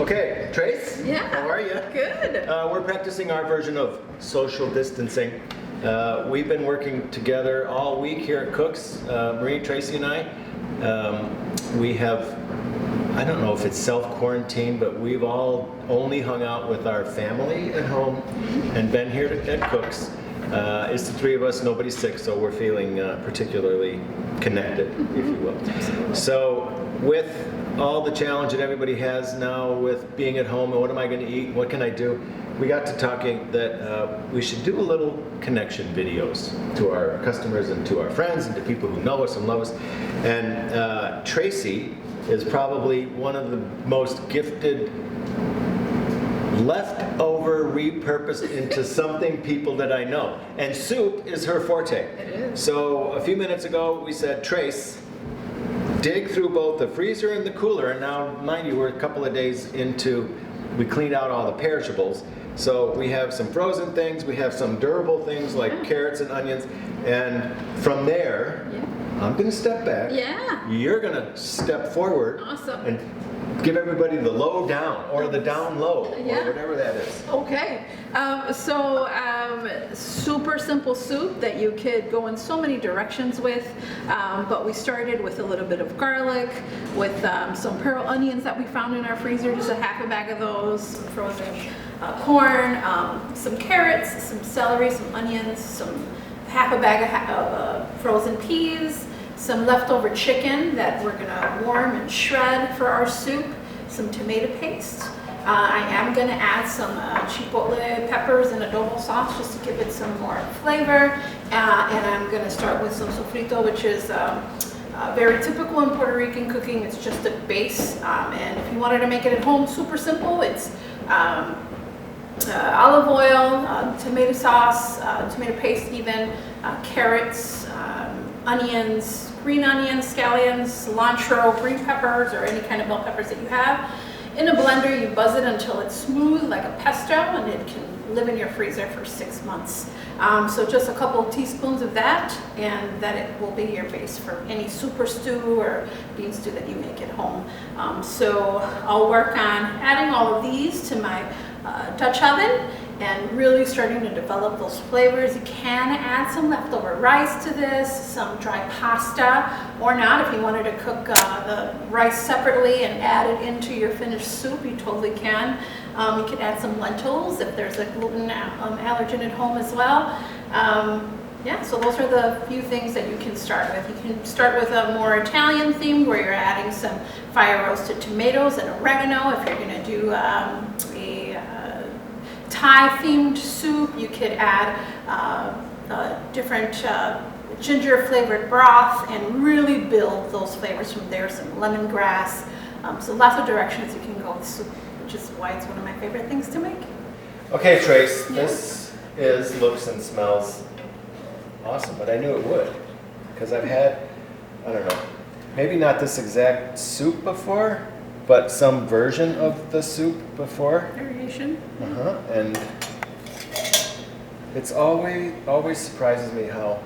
Okay, Trace? Yeah. How are you? Good. We're practicing our version of social distancing. We've been working together all week here at Cooks, Marie, Tracy, and I. We have, I don't know if it's self-quarantine, but we've all only hung out with our family at home and been here at Cooks. It's the three of us, nobody's sick, so we're feeling particularly connected, if you will. So with all the challenge that everybody has now with being at home and what am I going to eat, what can I do, we got to talking that we should do a little connection videos to our customers and to our friends and to people who know us and love us. And Tracy is probably one of the most gifted leftover repurposed into something people that I know. And soup is her forte. It is. So a few minutes ago we said, Trace, dig through both the freezer and the cooler, and now mind you we're a couple of days into, we cleaned out all the perishables. So we have some frozen things, we have some durable things like carrots and onions, and from there, I'm going to step back. Yeah. You're going to step forward. Awesome. And give everybody the low down or the down low or whatever that is. Okay. Super simple soup that you could go in so many directions with. But we started with a little bit of garlic, with some pearl onions that we found in our freezer, just a half a bag of those, frozen corn, some carrots, some celery, some onions, half a bag of frozen peas, some leftover chicken that we're gonna warm and shred for our soup, some tomato paste. I am gonna add some chipotle peppers and adobo sauce just to give it some more flavor. And I'm gonna start with some sofrito, which is very typical in Puerto Rican cooking. It's just a base. And if you wanted to make it at home, super simple. It's olive oil, tomato sauce, tomato paste even, carrots, onions, green onions, scallions, cilantro, green peppers, or any kind of bell peppers that you have. In a blender, you buzz it until it's smooth like a pesto, and it can live in your freezer for 6 months. So just a couple of teaspoons of that, and that it will be your base for any soup or stew or bean stew that you make at home. So I'll work on adding all of these to my Dutch oven and really starting to develop those flavors. You can add some leftover rice to this, some dry pasta, or not. If you wanted to cook the rice separately and add it into your finished soup, you totally can. You could add some lentils if there's a gluten allergen at home as well. Yeah, so those are the few things that you can start with. You can start with a more Italian theme where you're adding some fire roasted tomatoes and oregano. If you're gonna do a Thai themed soup, you could add different ginger flavored broth and really build those flavors from there. Some lemongrass, so lots of directions you can go with soup, which is why it's one of my favorite things to make. Okay, Trace, this looks and smells awesome, but I knew it would, because I've had, I don't know, maybe not this exact soup before, but some version of the soup before. Variation. And it's always surprises me how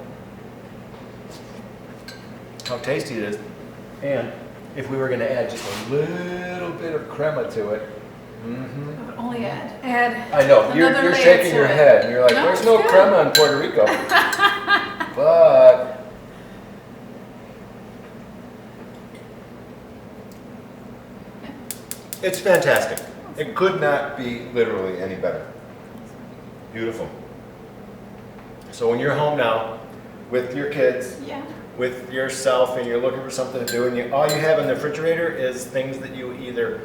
tasty it is. And if we were going to add just a little bit of crema to it. Only add. I know you're shaking your head, and you're like, "There's no crema in Puerto Rico," but. It's fantastic. It could not be literally any better. Beautiful. So when you're home now with your kids, with yourself, and you're looking for something to do, and all you have in the refrigerator is things that you either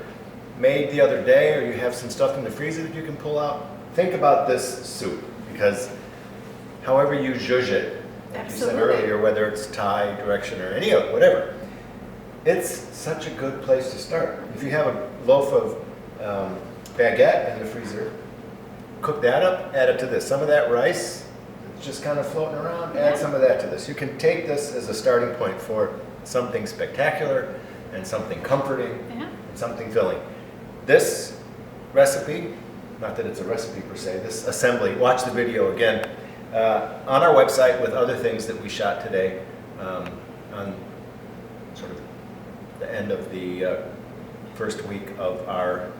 made the other day or you have some stuff in the freezer that you can pull out, think about this soup, because however you zhuzh it, like you said earlier, whether it's Thai direction or any other, whatever, it's such a good place to start. If you have a loaf of baguette in the freezer, cook that up, add it to this. Some of that rice, it's just kind of floating around, add some of that to this. You can take this as a starting point for something spectacular and something comforting and something filling. This recipe, not that it's a recipe per se, this assembly, watch the video again on our website with other things that we shot today on sort of the end of the first week of our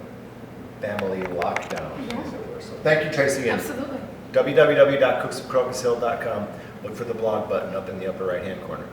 family lockdown, Yeah. as it were. So thank you, Tracy. And Absolutely. www.cooksofcrocushill.com. Look for the blog button up in the upper right-hand corner.